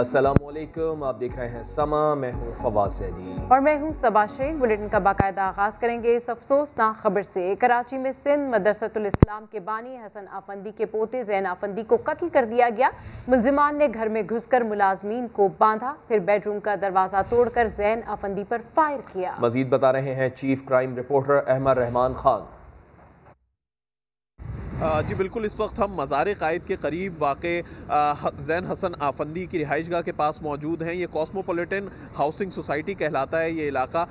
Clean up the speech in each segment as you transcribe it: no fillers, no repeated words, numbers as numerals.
अस्सलामुअलैकुम, आप देख रहे हैं समा। मैं हूँ फवाद सैदी और मैं हूँ सबा शेख। बुलेटिन का बाकायदा आगाज करेंगे इस अफसोसनाक खबर से। कराची में सिंध मदरसतुल इस्लाम के बानी हसन आफंदी के पोते जैन आफंदी को कत्ल कर दिया गया। मुलजिमान ने घर में घुसकर मुलाजमीन को बांधा, फिर बेडरूम का दरवाजा तोड़कर जैन आफंदी पर फायर किया। मजीद बता रहे हैं chief crime reporter Ahmad Rahman Khan. जी बिल्कुल, इस वक्त हम मज़ार कायद के करीब वाक़े जैन हसन आफंदी की रिहाइशगाह के पास मौजूद हैं। ये कॉस्मोपॉलिटन हाउसिंग सोसाइटी कहलाता है ये इलाका।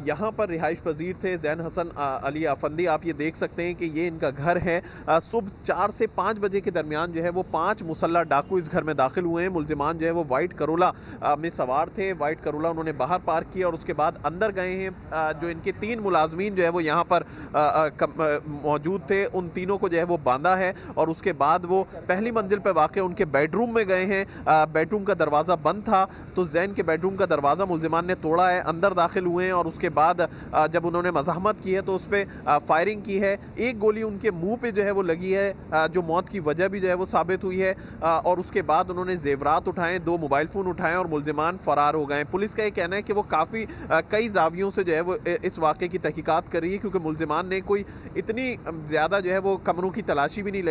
यहाँ पर रिहाइश पजीर थे जैन हसन अली आफंदी। आप ये देख सकते हैं कि ये इनका घर है। सुबह 4 से 5 बजे के दरमियान जो है वो 5 मुसल्लह डाकू इस घर में दाखिल हुए हैं। मुलजिमान जो है वो वाइट करोला में सवार थे। वाइट करोला उन्होंने बाहर पार्क किया और उसके बाद अंदर गए हैं। जो इनके 3 मुलाजमीन जो है वो यहाँ पर मौजूद थे, उन तीनों को जो है वो बांधा है और उसके बाद वो पहली मंजिल पर वाक़ उनके बेडरूम में गए हैं। बेडरूम का दरवाज़ा बंद था तो जैन के बेडरूम का दरवाज़ा मुलजिमान ने तोड़ा है, अंदर दाखिल हुए हैं और उसके बाद जब उन्होंने मज़ाहमत की है तो उस पर फायरिंग की है। एक गोली उनके मुंह पे जो है वो लगी है, जो मौत की वजह भी जो है वो साबित हुई है। और उसके बाद उन्होंने जेवरात उठाए, 2 मोबाइल फ़ोन उठाए और मुलजिमान फ़रार हो गए। पुलिस का ये कहना है कि वो काफ़ी कई जावियों से जो है वो इस वाक़े की तहकीकात कर रही है, क्योंकि मुलजिमान ने कोई इतनी ज़्यादा जो है वो कमरों की तलाशी भी नहीं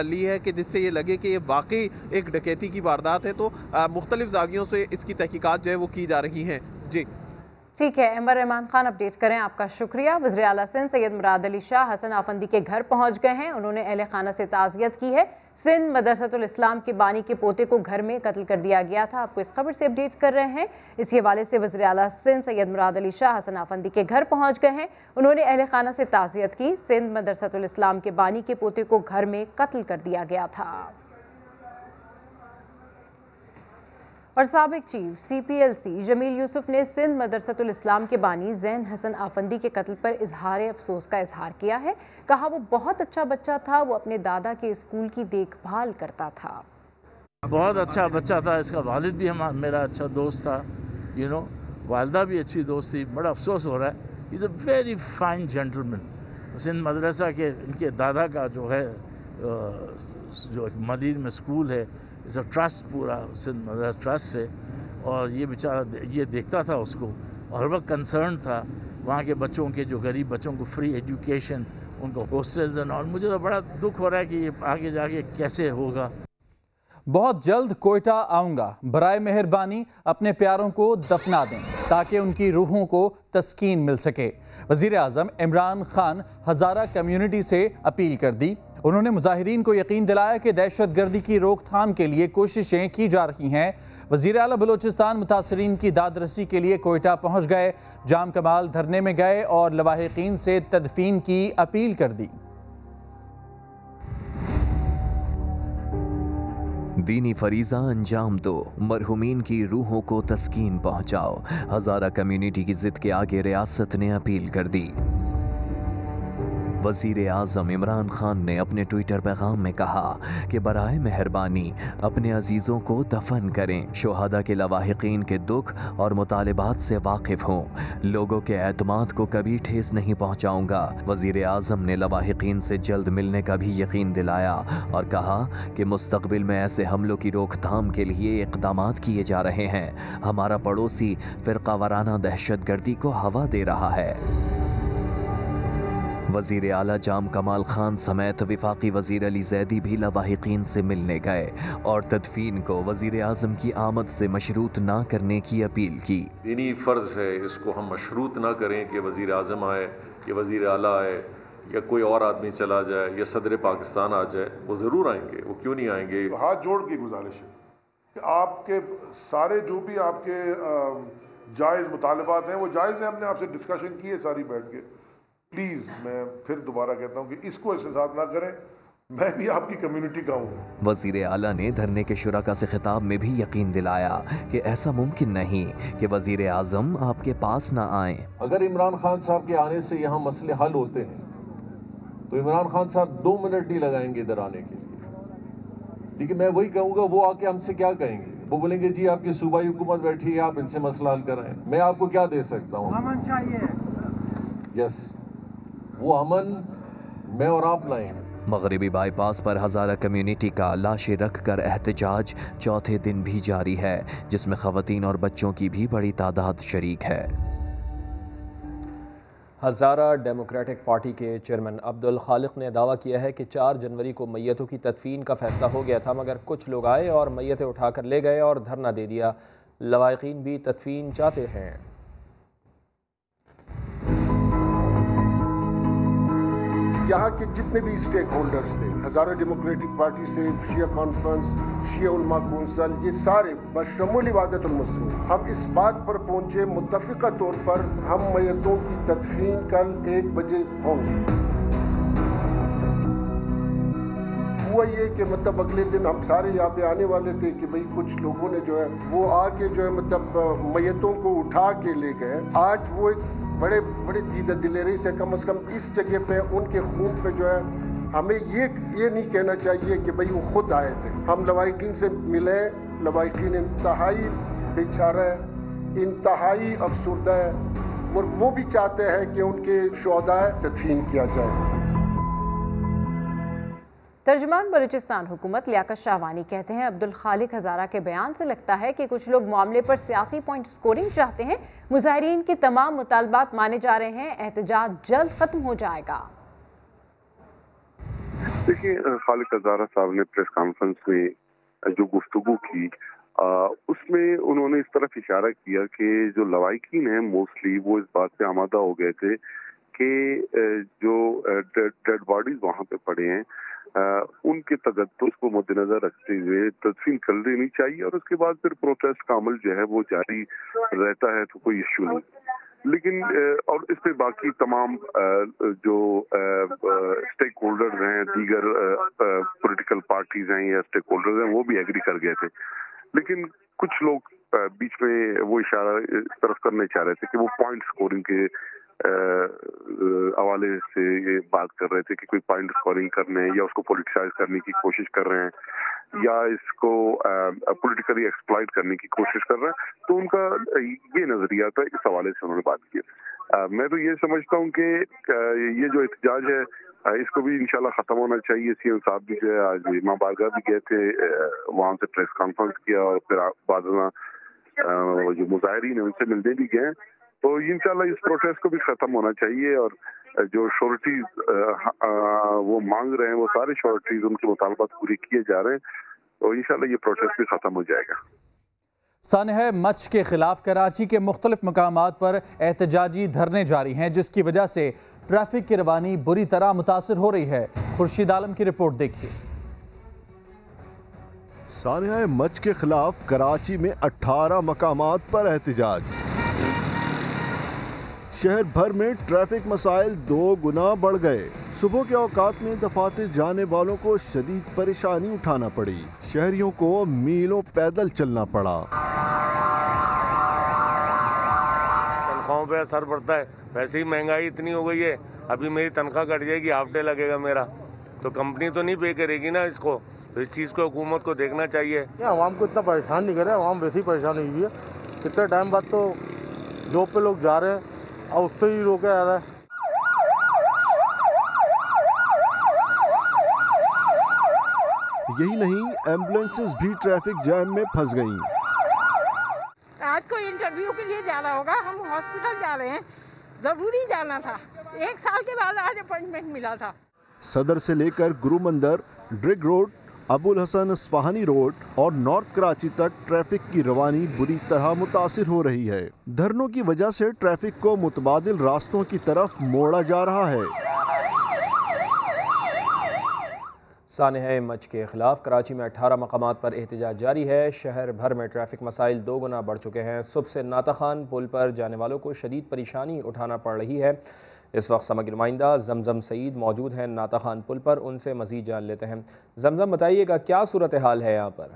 ली है कि जिससे ये लगे कि ये वाकई एक डकैती की वारदात है। तो मुख्तलिफ जावियों से इसकी तहकीकात जो है वो की जा रही हैं। जी ठीक है, अहमद रहमान खान अपडेट करें, आपका शुक्रिया। वज़ीर आला सिंध सैयद मुराद अली शाह हसन आफंदी के घर पहुंच गए हैं। उन्होंने अहले खाना से ताज़ियत की है। सिंध मदरसतुल इस्लाम के बानी के पोते को घर में कत्ल कर दिया गया था। आपको इस खबर से अपडेट कर रहे हैं। इसी हवाले से वज़ीर आला सिंध सैयद मुराद अली शाह हसन आफंदी के घर पहुंच गए हैं। उन्होंने अहले खाना से ताज़ियत की। सिंध मदरसतुल इस्लाम के बानी के पोते को घर में कत्ल कर दिया गया था। और साबिक चीफ CPLC जमील यूसुफ ने सिंध मदरसतुल इस्लाम के बानी जैन हसन आफंदी के कत्ल पर इजहार अफसोस का इजहार किया है। कहा वो बहुत अच्छा बच्चा था, वो अपने दादा के स्कूल की देखभाल करता था। बहुत अच्छा बच्चा था। इसका वालिद भी मेरा अच्छा दोस्त था, वालदा भी अच्छी दोस्त थी। बड़ा अफसोस हो रहा है। Is a very fine gentleman. Sindh Madrasa के इनके दादा का जो है जो मदीर में स्कूल है, इस ट्रस्ट, पूरा सिंध मदरसा ट्रस्ट है और ये बेचारा ये देखता था उसको और हर वक्त कंसर्न था वहाँ के बच्चों के, जो गरीब बच्चों को फ्री एजुकेशन, उनको हॉस्टल्स एंड और। मुझे तो बड़ा दुख हो रहा है कि ये आगे जाके कैसे होगा। बहुत जल्द कोयटा आऊँगा, बराए मेहरबानी अपने प्यारों को दफना दें ताकि उनकी रूहों को तस्कीन मिल सके। वज़ीर आज़म इमरान खान हज़ारा कम्युनिटी से अपील कर दी। उन्होंने मुजाहिरीन को यकीन दिलाया कि दहशत गर्दी की रोकथाम के लिए कोशिशें की जा रही हैं। वज़ीर आला बलूचिस्तान मुतासरीन की दादरसी के लिए कोयटा पहुँच गए, जाम कमाल धरने में गए और लवाहिकीन से तदफीन की अपील कर दी। दीनी फरीज़ा अंजाम दो, मरहुमीन की रूहों को तस्कीन पहुँचाओ। हज़ारा कम्युनिटी की जिद के आगे रियासत ने अपील कर दी। वज़ीर आज़म इमरान खान ने अपने ट्विटर पैगाम में कहा कि बराए मेहरबानी अपने अजीज़ों को दफन करें, शुहदा के लवाहिकीन के दुख और मुतालिबात से वाकिफ़ हों, लोगों के एतमाद को कभी ठेस नहीं पहुँचाऊँगा। वज़ीर आज़म ने लवाहिकीन से जल्द मिलने का भी यकीन दिलाया और कहा कि मुस्तक़बिल में ऐसे हमलों की रोकथाम के लिए इक़दामात किए जा रहे हैं। हमारा पड़ोसी फ़िरका वाराना दहशत गर्दी को हवा दे रहा है। वज़ीर आला जाम कमाल खान समेत वफाकी वज़ीर अली ज़ैदी भी लवाहिकीन से मिलने गए और तदफीन को वज़ीर आज़म की आमद से मशरूत ना करने की अपील की। दीनी फ़र्ज़ है, इसको हम मशरूत ना करें कि वज़ीर आज़म आए या वज़ीर आला आए या कोई और आदमी चला जाए या सदर पाकिस्तान आ जाए। वो ज़रूर आएंगे, वो क्यों नहीं आएंगे। हाथ जोड़ की गुजारिश है कि आपके सारे जो भी आपके जायज़ मुतालबात हैं वो जायज़ हैं। हमने आपसे डिस्कशन की है सारी बैठ के। प्लीज़ मैं फिर दोबारा कहता हूँ कि इसको इसके साथ ना करें। मैं भी आपकी कम्युनिटी का हूँ। वज़ीर आला ने धरने के शुरका से खिताब में भी यकीन दिलाया कि ऐसा मुमकिन नहीं कि वज़ीर आज़म आपके पास ना आए। अगर इमरान खान साहब के आने से यहाँ मसले हल होते हैं तो इमरान खान साहब 2 मिनट नहीं लगाएंगे इधर आने के लिए। लेकिन मैं वही कहूँगा, वो आके हमसे क्या कहेंगे? वो बोलेंगे जी आपकी सूबाई हुकूमत बैठी है, आप इनसे मसला हल कराएं। मैं आपको क्या दे सकता हूँ? अमन चाहिए। यस, वो अमन मैं और आप लाएंगे। मगरिबी बाईपास पर हज़ारा कम्युनिटी का लाशें रख कर एहतजाज चौथे दिन भी जारी है, जिसमें ख़वातीन और बच्चों की भी बड़ी तादाद शरीक है। हज़ारा डेमोक्रेटिक पार्टी के चेयरमैन अब्दुल खालिक ने दावा किया है कि 4 जनवरी को मैयतों की तदफीन का फैसला हो गया था, मगर कुछ लोग आए और मैयतें उठाकर ले गए और धरना दे दिया। लवाहिकीन भी तदफीन चाहते हैं। यहाँ के जितने भी स्टेक होल्डर्स थे, हज़ारा डेमोक्रेटिक पार्टी से शिया कॉन्फ्रेंस, शिया उलमा कौंसिल, ये सारे बशमूल इबादतुल मुस्लिमीन, हम इस बात पर पहुंचे मुत्तफ़िक़ा तौर पर हम मैयतों की तदफीन कल 1 बजे होंगी। हुआ ये कि मतलब अगले दिन हम सारे यहाँ पे आने वाले थे कि भाई कुछ लोगों ने जो है वो आके जो है मतलब मैयतों को उठा के ले गए। आज वो एक बड़े दीदा दिलेरी से कम इस जगह पे उनके खून पे जो है हमें ये नहीं कहना चाहिए कि भाई वो खुद आए थे। हम लवाहिकीन से मिले, लवाहिकीन इंतहाई बेचारा है, इंतहाई अफसुर्दा है और वो भी चाहते हैं कि उनके शुहदा तदफीन किया जाए। तर्जुमान बलूचिस्तान हुकूमत लियाकत शाहवानी कहते हैं अब्दुल खालिक हज़ारा के बयान से लगता है कि कुछ लोग मामले पर सियासी पॉइंट स्कोरिंग चाहते हैं। मुजाहिरीन के तमाम मुतालबात माने जा रहे हैं, एहतजाज जल्द खत्म हो जाएगा। देखिए, खालिक हज़ारा साहब ने प्रेस कॉन्फ्रेंस में जो गुफ्तगू की उसमें उन्होंने इस तरफ इशारा किया कि जो लवाहिकीन हैं मोस्टली वो इस बात पे आमादा हो गए थे कि जो डेड बॉडीज वहाँ पे पड़े हैं उनके तगद्दुस को मद्देनजर रखते हुए तदफीन कर लेनी चाहिए और उसके बाद फिर प्रोटेस्ट का अमल जो है वो जारी रहता है, तो कोई इश्यू नहीं। लेकिन और इस पे बाकी तमाम जो स्टेक होल्डर्स हैं, दीगर पॉलिटिकल पार्टीज हैं या स्टेक होल्डर्स हैं, वो भी एग्री कर गए थे। लेकिन कुछ लोग बीच में वो इशारा इस तरफ करने चाह रहे थे कि वो पॉइंट स्कोरिंग के हवाले से ये बात कर रहे थे कि कोई पॉइंट स्कोरिंग करने या उसको पॉलिटिसाइज करने की कोशिश कर रहे हैं या इसको पॉलिटिकली एक्सप्लॉइट करने की कोशिश कर रहे हैं। तो उनका ये नजरिया था, इस हवाले से उन्होंने बात की। मैं तो ये समझता हूँ कि ये जो एहतजाज है इसको भी इंशाल्लाह खत्म होना चाहिए। सीएम साहब भी जो है आज इमाम बारगाह भी गए थे, वहाँ से प्रेस कॉन्फ्रेंस किया और फिर बाद में जो मुजाहिरीन है उनसे मिलने भी गए। तो इंशाल्लाह इस प्रोसेस को भी खत्म होना चाहिए और जो श्योरिटीज वो मांग रहे हैं वो सारे श्योरिटीज उनके मुतालबात पूरी किए जा रहे हैं, तो इंशाल्लाह ये प्रोसेस भी खत्म हो जाएगा। सानह मच के खिलाफ कराची के मुख्तलिफ मकामात पर एहतजाजी धरने जारी हैं, जिसकी वजह से ट्रैफिक की रवानी बुरी तरह मुतासर हो रही है। खुर्शीद आलम की रिपोर्ट देखिए। सानह मच के खिलाफ कराची में 18 मकामात पर एहतजाज। शहर भर में ट्रैफिक मसाइल 2 गुना बढ़ गए। सुबह के औकात में दफातर जाने वालों को शदीद परेशानी उठाना पड़ी। शहरियों को मीलों पैदल चलना पड़ा। तनख्वाहों पे असर पड़ता है, वैसे ही महंगाई इतनी हो गई है। अभी मेरी तनख्वाह कट जाएगी, हाफ डे लगेगा मेरा, तो कंपनी तो नहीं पे करेगी ना इसको। तो इस चीज़ को हुकूमत को देखना चाहिए। आवाम को इतना परेशान नहीं करे, आवाम वैसे ही परेशान हुई है। कितने टाइम बाद तो जॉब पे लोग जा रहे हैं और उससे ही रोका जा रहा है। यही नहीं, एम्बुलेंसेस भी ट्रैफिक जैम में फंस गईं। आज को इंटरव्यू के लिए जाना होगा, हम हॉस्पिटल जा रहे हैं, जरूरी जाना था। 1 साल के बाद आज अपॉइंटमेंट मिला था। सदर से लेकर गुरु मंदिर, ड्रिग रोड, अबुल हसन अस्फहानी रोड और नॉर्थ कराची तक ट्रैफिक की रवानी बुरी तरह मुतासिर हो रही है। धरनों की वजह से ट्रैफिक को मुतबादिल रास्तों की तरफ मोड़ा जा रहा है। सानह मच के खिलाफ कराची में 18 मकामात पर एहतजाज जारी है। शहर भर में ट्रैफिक मसाइल 2 गुना बढ़ चुके हैं। सुबह से नाता खान पुल पर जाने वालों को शदीद परेशानी उठाना पड़ रही है। इस वक्त समा की नुमाइंदा जमजम सईद मौजूद हैं नाता खान पुल पर, उनसे मजीद जान लेते हैं। जमजम, बताइएगा क्या सूरत हाल है यहाँ पर?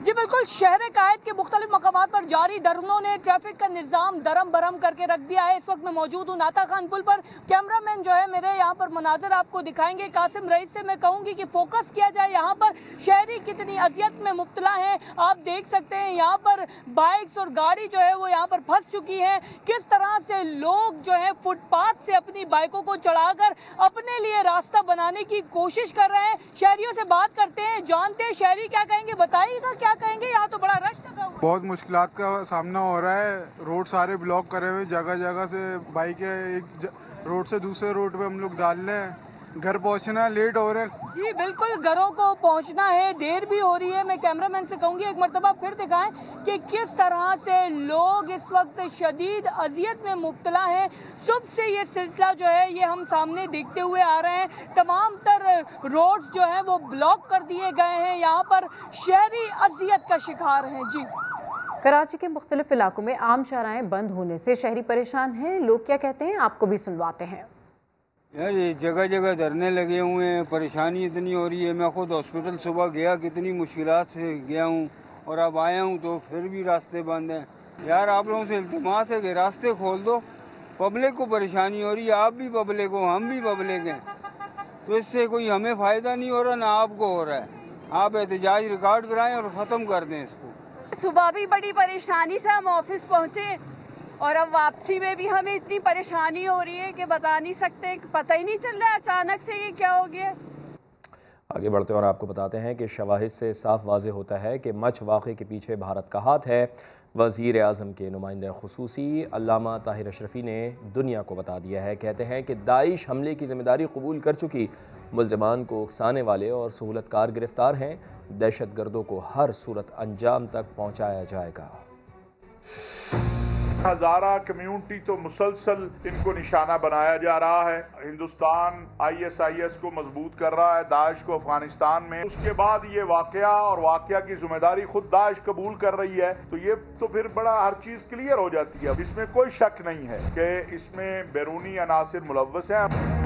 जी बिल्कुल, शहर कायद के मुख्तलिफ मकामात पर जारी धरनों ने ट्रैफिक का निज़ाम दरम बरम करके रख दिया है। इस वक्त मैं मौजूद हूँ नाता खान पुल पर। कैमरामैन जो है मेरे यहाँ पर मनाजिर आपको दिखाएंगे। कासिम रईस से मैं कहूँगी कि फोकस किया जाए, यहाँ पर शहरी कितनी अजियत में मुब्तला हैं। आप देख सकते हैं यहाँ पर बाइक्स और गाड़ी जो है वो यहाँ पर फंस चुकी है। किस तरह से लोग जो है फुटपाथ से अपनी बाइकों को चढ़ाकर अपने लिए रास्ता बनाने की कोशिश कर रहे हैं। शहरियों से बात करते हैं, जानते हैं शहरी क्या कहेंगे, बताइएगा क्या कहेंगे। यहाँ तो बड़ा रश लगा हुआ, बहुत मुश्किलात का सामना हो रहा है। रोड सारे ब्लॉक करे हुए, जगह जगह से बाइकें एक रोड से दूसरे रोड पे हम लोग डाल रहे हैं। घर पहुंचना लेट हो रहे हैं। जी बिल्कुल, घरों को पहुंचना है, देर भी हो रही है। मैं कैमरामैन से कहूँगी एक मरतबा फिर दिखाएं कि किस तरह से लोग इस वक्त शदीद अजियत में मुब्तला हैं। सुबह से ये सिलसिला जो है ये हम सामने देखते हुए आ रहे हैं। तमाम तर रोड्स जो हैं वो ब्लॉक कर दिए गए हैं। यहाँ पर शहरी अजियत का शिकार हैं। जी, कराची के मुख्तलिफ इलाकों में आम शाहराहें बंद होने से शहरी परेशान हैं। लोग क्या कहते हैं आपको भी सुनवाते हैं। यार ये जगह जगह धरने लगे हुए हैं, परेशानी इतनी हो रही है। मैं खुद हॉस्पिटल सुबह गया, कितनी मुश्किलात से गया हूँ और अब आया हूँ तो फिर भी रास्ते बंद हैं। यार आप लोगों से इल्तिमास है कि रास्ते खोल दो, पब्लिक को परेशानी हो रही है। आप भी पब्लिक हो, हम भी पब्लिक हैं, तो इससे कोई हमें फ़ायदा नहीं हो रहा ना आपको हो रहा है। आप एहतजाज रिकॉर्ड कराएँ और ख़त्म कर दें इसको। सुबह भी बड़ी परेशानी से हम ऑफिस पहुँचे और अब वापसी में भी हमें इतनी परेशानी हो रही है कि बता नहीं सकते, पता ही नहीं चल रहा है अचानक से ये क्या हो गया। आगे बढ़ते हैं और आपको बताते हैं कि शवाहिद से साफ वाज़े होता है कि मच वाक़े के पीछे भारत का हाथ है। वज़ीर आज़म के नुमाइंदे खुसूसी अल्लामा ताहिर अशरफी ने दुनिया को बता दिया है। कहते हैं कि दाइश हमले की जिम्मेदारी कबूल कर चुकी, मुल्ज़िमान को उकसाने वाले और सहूलतकार गिरफ्तार हैं। दहशत गर्दों को हर सूरत अंजाम तक पहुँचाया जाएगा। हज़ारा कम्युनिटी तो मुसलसल इनको निशाना बनाया जा रहा है। हिंदुस्तान ISIS को मजबूत कर रहा है, दाइश को अफगानिस्तान में। उसके बाद ये वाकया और वाकया की जिम्मेदारी खुद दाइश कबूल कर रही है, तो ये तो फिर बड़ा हर चीज क्लियर हो जाती है। इसमें कोई शक नहीं है कि इसमें बैरूनी अनासिर मुलव्वस हैं।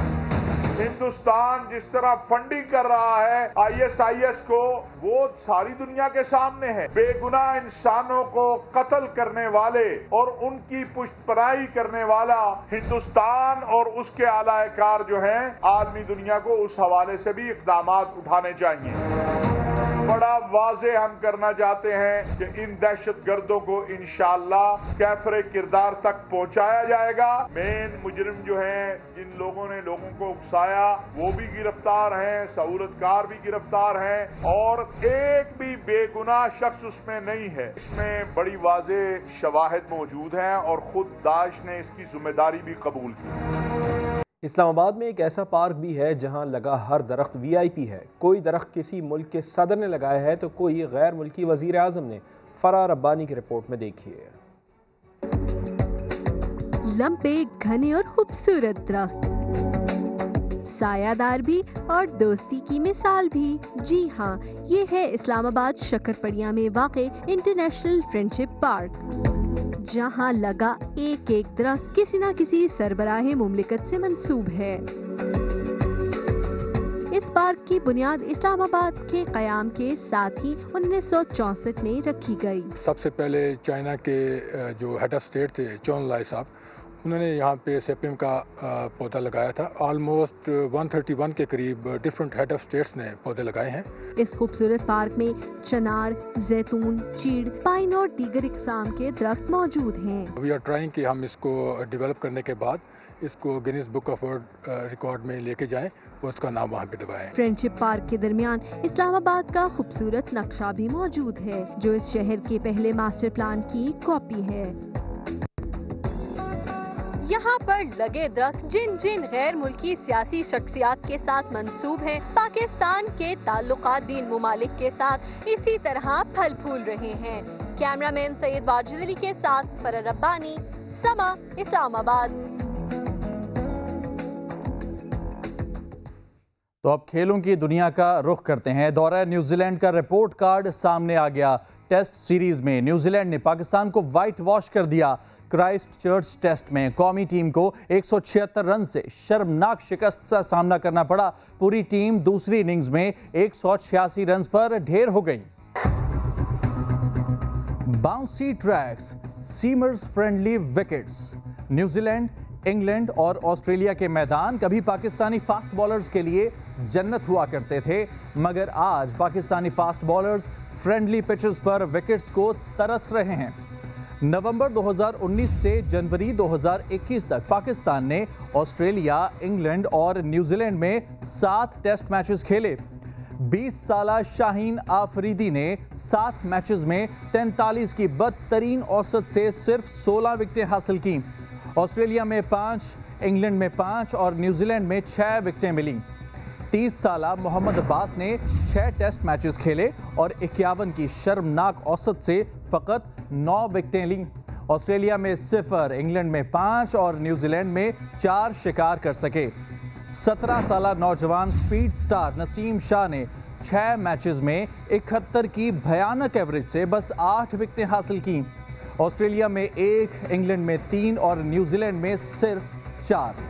हिंदुस्तान जिस तरह फंडिंग कर रहा है ISIS को, वो सारी दुनिया के सामने है। बेगुनाह इंसानों को कत्ल करने वाले और उनकी पुष्टपराई करने वाला हिंदुस्तान और उसके आलाकार जो हैं, आलमी दुनिया को उस हवाले से भी इक़दामात उठाने चाहिए। बड़ा वाज़े हम करना चाहते हैं कि इन दहशत गर्दों को इंशाअल्लाह कैफरे किरदार तक पहुंचाया जाएगा। मेन मुजरिम जो हैं, जिन लोगों ने लोगों को उकसाया, वो भी गिरफ्तार हैं, सहूलतकार भी गिरफ्तार हैं और एक भी बेगुनाह शख्स उसमें नहीं है। इसमें बड़ी वाज़े शवाहिद मौजूद हैं और खुद दाइश ने इसकी जिम्मेदारी भी कबूल की। इस्लामाबाद में एक ऐसा पार्क भी है जहां लगा हर दरख्त VIP है। कोई दरख्त किसी मुल्क के सदर ने लगाया है तो कोई गैर मुल्की वजीर आज़म ने। फराह रब्बानी की रिपोर्ट में देखिए। लंबे, घने और खूबसूरत दरख्त, सायादार भी और दोस्ती की मिसाल भी। जी हाँ, ये है इस्लामाबाद शक्करपड़िया में वाक़े इंटरनेशनल फ्रेंडशिप पार्क, जहाँ लगा एक एक दरख्त किसी न किसी सरबराहे मुमलिकत से मंसूब है। इस पार्क की बुनियाद इस्लामाबाद के क़याम के साथ ही 1964 में रखी गई। सबसे पहले चाइना के जो हेड ऑफ स्टेट थे चौन लाई साहब, उन्होंने यहाँ पे सेपियम का पौधा लगाया था। ऑलमोस्ट 131 के करीब डिफरेंट हेड ऑफ स्टेट्स ने पौधे लगाए हैं। इस खूबसूरत पार्क में चनार, जैतून, चीड़, पाइन और दीगर इकसाम के दरख्त मौजूद हैं। वी आर ट्राइंग कि हम इसको डेवलप करने के बाद इसको Guinness book of world record में लेके जाएं और उसका नाम वहाँ पे दबाएं। फ्रेंडशिप पार्क के दरमियान इस्लामाबाद का खूबसूरत नक्शा भी मौजूद है, जो इस शहर के पहले मास्टर प्लान की कॉपी है। यहाँ पर लगे दरख्त जिन जिन गैर मुल्की सियासी शख्सियात के साथ मंसूब हैं, पाकिस्तान के ताल्लुकात दीन मुमालिक के साथ इसी तरह फल फूल रहे हैं। कैमरामैन सैयद वाजिद अली के साथ फराह रब्बानी, समा, इस्लामाबाद। तो अब खेलों की दुनिया का रुख करते हैं। दौरा न्यूजीलैंड का रिपोर्ट कार्ड सामने आ गया। टेस्ट सीरीज में न्यूजीलैंड ने पाकिस्तान को वाइट वॉश कर दिया। क्राइस्ट चर्च टेस्ट में कौमी टीम को 176 रन से शर्मनाक शिकस्त का सामना करना पड़ा। पूरी टीम दूसरी इनिंग्स में 186 रन पर ढेर हो गई। Bouncy tracks, seamers friendly wickets. New Zealand, England और ऑस्ट्रेलिया के मैदान कभी पाकिस्तानी फास्ट बॉलर्स के लिए जन्नत हुआ करते थे, मगर आज Pakistani fast bowlers friendly pitches पर विकेट्स को तरस रहे हैं। नवंबर 2019 से जनवरी 2021 तक पाकिस्तान ने ऑस्ट्रेलिया, इंग्लैंड और न्यूजीलैंड में 7 टेस्ट मैचेस खेले। 20 साला शाहीन आफरीदी ने 7 मैचेस में 43 की बदतरीन औसत से सिर्फ 16 विकेटें हासिल की। ऑस्ट्रेलिया में 5, इंग्लैंड में 5 और न्यूजीलैंड में 6 विकेटें मिली। 30 साला मोहम्मद अब्बास ने 6 टेस्ट मैचेस खेले और 51 की शर्मनाक औसत से फ़कत 9 विकेटें लीं। ऑस्ट्रेलिया में 0, इंग्लैंड में 5 और न्यूजीलैंड में 4 शिकार कर सके। 17 साला नौजवान स्पीड स्टार नसीम शाह ने 6 मैचेस में 71 की भयानक एवरेज से बस 8 विकेटें हासिल की। ऑस्ट्रेलिया में 1, इंग्लैंड में 3 और न्यूजीलैंड में सिर्फ 4।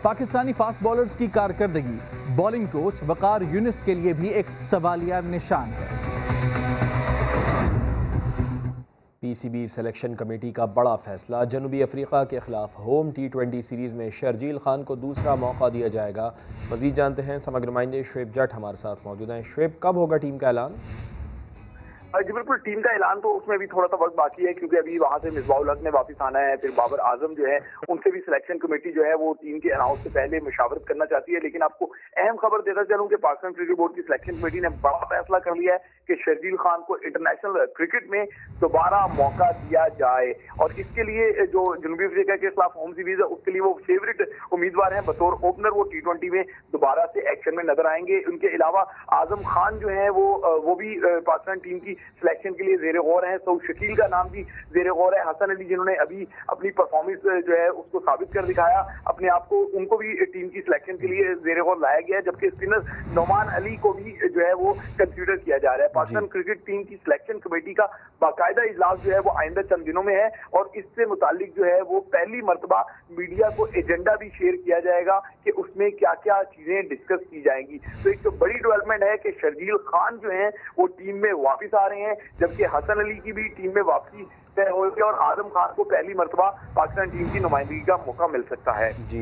पाकिस्तानी फास्ट बॉलर्स की कारकर्दगी बॉलिंग कोच वकार यूनिस के लिए भी एक सवालिया निशान है। पीसीबी सिलेक्शन कमेटी का बड़ा फैसला, जनूबी अफ्रीका के खिलाफ होम T20 सीरीज़ में शर्जील खान को दूसरा मौका दिया जाएगा। मज़ीद जानते हैं, समग्र नुमाइंदे शुएब जट हमारे साथ मौजूद हैं। शुएब, कब होगा टीम का ऐलान? जी बिल्कुल, टीम का ऐलान तो उसमें भी थोड़ा सा वक्त बाकी है, क्योंकि अभी वहां से मिसबाहुल हक ने वापस आना है, फिर बाबर आजम जो है उनसे भी सिलेक्शन कमेटी जो है वो टीम के अनाउंस से पहले मुशावरत करना चाहती है। लेकिन आपको अहम खबर देता चलूं कि पाकिस्तान क्रिकेट बोर्ड की सिलेक्शन कमेटी ने बड़ा फैसला कर लिया है कि शर्जील खान को इंटरनेशनल क्रिकेट में दोबारा मौका दिया जाए, और इसके लिए जो जनूबी अफ्रीका के खिलाफ होम सीरीज है उसके लिए वो फेवरेट उम्मीदवार हैं। बतौर ओपनर वो T20 में दोबारा से एक्शन में नजर आएंगे। उनके अलावा आजम खान जो है वो भी पाकिस्तान टीम की सिलेक्शन के लिए जेर गौर है। सऊद शकील का नाम भी जेर गौर है। हसन अली जिन्होंने अभी अपनी परफॉर्मेंस जो है उसको साबित कर दिखाया अपने आप को, उनको भी टीम की सिलेक्शन के लिए जेर गौर लाया गया है। जबकि स्पिनर नोमान अली को भी जो है वो कंसीडर किया जा रहा है। पाकिस्तान क्रिकेट टीम की सिलेक्शन कमेटी का बाकायदा इजलास जो है वो आइंदा चंद दिनों में है, और इससे मुतालिक जो है वो पहली मर्तबा मीडिया को एजेंडा भी शेयर किया जाएगा कि उसमें क्या क्या चीजें डिस्कस की जाएंगी। तो एक तो बड़ी डेवलपमेंट है कि शर्जील खान जो है वो टीम में वापस आ रहे हैं, जबकि हसन अली की भी टीम में वापसी तय हो गई, और आजम खान को पहली मर्तबा पाकिस्तान टीम की नुमाइंदगी का मौका मिल सकता है। जी,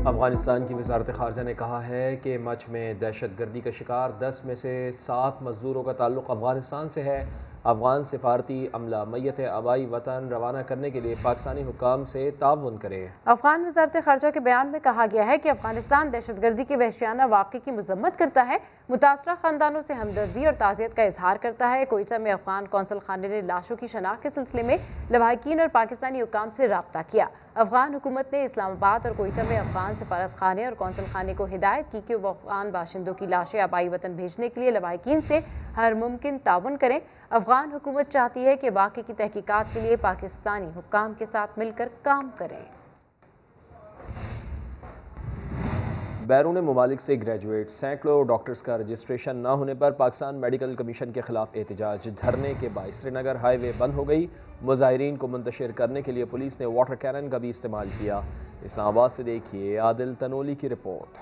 अफगानिस्तान की वजारत खारजा ने कहा है कि मच में दहशतगर्दी का शिकार 10 में से 7 मजदूरों का ताल्लुक अफगानिस्तान से है। अफगान सिफारती अमला मैयत आबाई वतन रवाना करने के लिए पाकिस्तानी हुक्काम से ताउन करे। अफगान वजारत खारजा के बयान में कहा गया है कि अफगानिस्तान दहशतगर्दी के वहशियाना वाक़े की मजम्मत करता है, मुतासरा खानदानों से हमदर्दी और ताज़ियत का इजहार करता है। कोयटा में अफगान कौंसल खाने ने लाशों की शनाख्त के सिलसिले में लवाहिकीन और पाकिस्तानी हुक्काम से रब्ता किया। अफगान हुकूमत ने इस्लामाबाद और कोयटा में अफगान सफारत खाने और कौंसल खाने को हिदायत की कि वो अफगान बाशिंदों की लाशें आबाई वतन भेजने के लिए लवाहिकीन से हर मुमकिन ताउन करें। अफगान हुकूमत चाहती है कि वाक़े की तहकीकात के लिए पाकिस्तानी हुक्काम के साथ मिलकर काम करें। बैरून मुमालिक से ग्रेजुएट सैकड़ों डॉक्टर्स का रजिस्ट्रेशन न होने पर पाकिस्तान मेडिकल कमीशन के खिलाफ एहतजाज। धरने के बाइस श्रीनगर हाईवे बंद हो गई। मुजाहिरीन को मुंतशिर करने के लिए पुलिस ने वाटर कैनन का भी इस्तेमाल किया। इस्लामाबाद से देखिए आदिल तनोली की रिपोर्ट।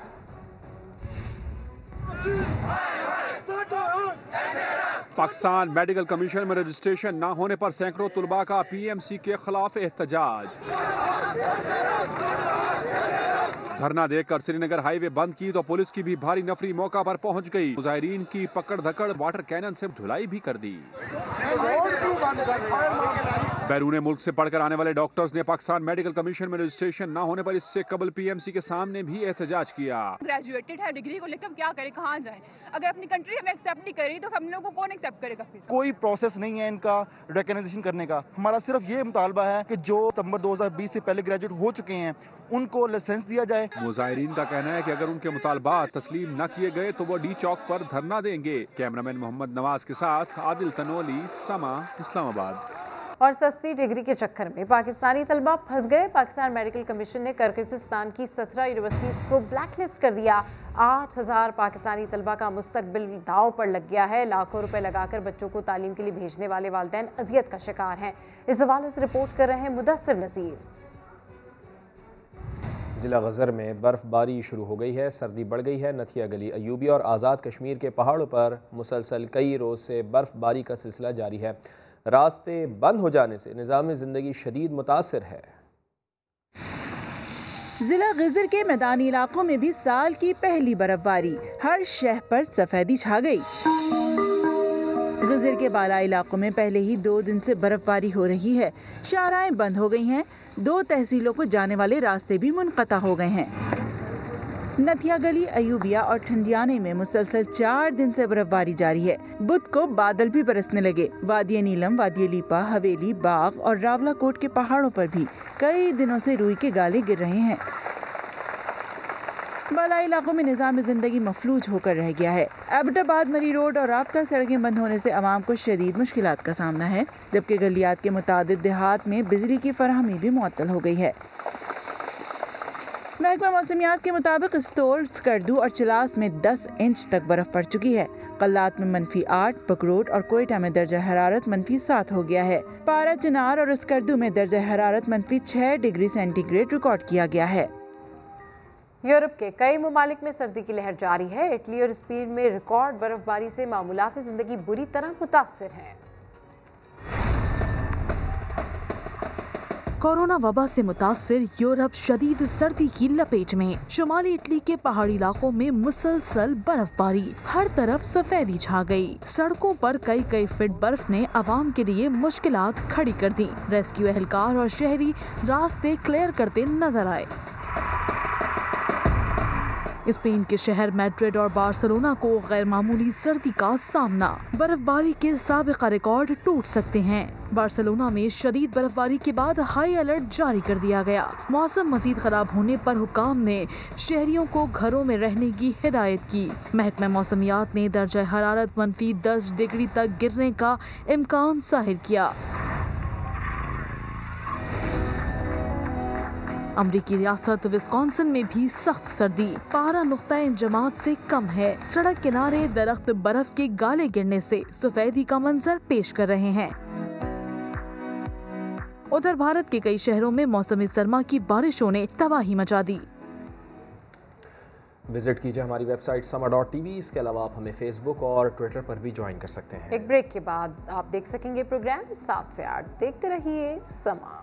पाकिस्तान मेडिकल कमीशन में रजिस्ट्रेशन न होने पर सैकड़ों तुलबा का PMC के खिलाफ एहतजाज। धरना देकर श्रीनगर हाईवे बंद की तो पुलिस की भी भारी नफरी मौका पर पहुंच गई। मुजाहिरीन की पकड़ धकड़ वाटर कैनन से धुलाई भी कर दी। बैरून मुल्क से पढ़कर आने वाले डॉक्टर्स ने पाकिस्तान मेडिकल कमीशन में रजिस्ट्रेशन न होने पर इससे कबल PMC के सामने भी एहतजाज किया। ग्रेजुएटेड है, डिग्री को लेकर हम क्या करें, कहाँ जाएं? अगर अपनी कंट्री हमें एक्सेप्ट नहीं करी तो हम लोगों को कौन एक्सेप्ट करेगा? फिर कोई प्रोसेस नहीं है इनका रिकॉग्निशन करने का। हमारा सिर्फ ये मुतालबा है कि जो सितंबर 2020 से पहले ग्रेजुएट हो चुके हैं उनको लाइसेंस दिया जाए। मुजाहिरीन का कहना है कि अगर उनके मुतालबात तस्लीम न किए गए तो वो डी चौक पर धरना देंगे। कैमरामैन मोहम्मद नवाज के साथ आदिल तनोली, समा, इस्लामाबाद। और सस्ती डिग्री के चक्कर में पाकिस्तानी तलबा फंस गए। पाकिस्तान मेडिकल कमीशन ने किर्गिस्तान की 17 यूनिवर्सिटीज़ को ब्लैकलिस्ट कर दिया। 8000 पाकिस्तानी तलबा का मुस्तकबिल दाव पर लग गया है। लाखों रुपए लगाकर बच्चों को तालीम के लिए भेजने वाले वालिदैन अजियत का शिकार हैं। इस हवाले से रिपोर्ट कर रहे हैं मुदस्सिर नज़ीर। ज़िला गज़र में बर्फ़बारी शुरू हो गई है। सर्दी बढ़ गई है। नथिया गली, अयूबी और आज़ाद कश्मीर के पहाड़ों पर मुसलसल कई रोज़ से बर्फ़बारी का सिलसिला जारी है। रास्ते बंद हो जाने से निज़ाम ज़िंदगी शदीद मुतासिर है। जिला गिजर के मैदानी इलाकों में भी साल की पहली बर्फबारी, हर शहर पर सफेदी छा गई। गिजर के बालाई इलाकों में पहले ही 2 दिन से बर्फबारी हो रही है। शाहराएं बंद हो गई हैं, 2 तहसीलों को जाने वाले रास्ते भी मुनक़ता हो गए हैं। नथिया गली, अयूबिया और ठंडियाने में मुसलसल 4 दिन से बर्फबारी जारी है। बुध को बादल भी बरसने लगे। वादिया नीलम, वादिया लीपा, हवेली, बाग और रावलाकोट के पहाड़ों पर भी कई दिनों से रुई के गाले गिर रहे हैं। बालाई इलाकों में निज़ाम ज़िंदगी मफलूज होकर रह गया है। एबटाबाद मरी रोड और राब्ता सड़कें बंद होने से आवाम को शदीद मुश्किलात का सामना है, जबकि गलियात के मुतादिद देहात में बिजली की फराहमी भी मुअत्तल हो गई है। महकमा मौसमियात के मुताबिक इस्तोर, स्कर्दू और चिलास में 10 इंच तक बर्फ पड़ चुकी है। कल्लात में -8, पकरोट और कोयटा में दर्जा हरारत -7 हो गया है। पारा, चिनार और स्कर्दू में दर्जा हरारत -6 डिग्री सेंटीग्रेड रिकॉर्ड किया गया है। यूरोप के कई ममालिक में सर्दी की लहर जारी है। इटली और स्पेन में रिकॉर्ड बर्फबारी से मामूलात जिंदगी बुरी तरह मुतासिर है। कोरोना वबा से मुतासिर यूरोप शदीद सर्दी की लपेट में। शुमाली इटली के पहाड़ी इलाकों में मुसलसल बर्फबारी, हर तरफ सफेदी छा गई। सड़कों पर कई फीट बर्फ ने आवाम के लिए मुश्किलात खड़ी कर दी। रेस्क्यू एहलकार और शहरी रास्ते क्लियर करते नजर आए। स्पेन के शहर मैड्रिड और बार्सिलोना को गैर मामूली सर्दी का सामना। बर्फबारी के साबिका रिकॉर्ड टूट सकते हैं। बार्सिलोना में शदीद बर्फबारी के बाद हाई अलर्ट जारी कर दिया गया। मौसम मजीद खराब होने पर हुकाम ने शहरियों को घरों में रहने की हिदायत की। महकमा मौसमियात ने दर्जा हरारत -10 डिग्री तक गिरने का इम्कान जाहिर किया। अमरीकी रियासत विस्कॉन्सिन में भी सख्त सर्दी, पारा नुक्ता जमात से कम है। सड़क किनारे दरख्त बर्फ के गाले गिरने से सफेदी का मंजर पेश कर रहे हैं। उधर भारत के कई शहरों में मौसमी सरमा की बारिशों ने तबाही मचा दी। विजिट कीजिए हमारी वेबसाइट sama.tv। इसके अलावा आप हमें फेसबुक और ट्विटर पर भी ज्वाइन कर सकते हैं। एक ब्रेक के बाद आप देख सकेंगे प्रोग्राम 7 से 8। देखते रहिए समा।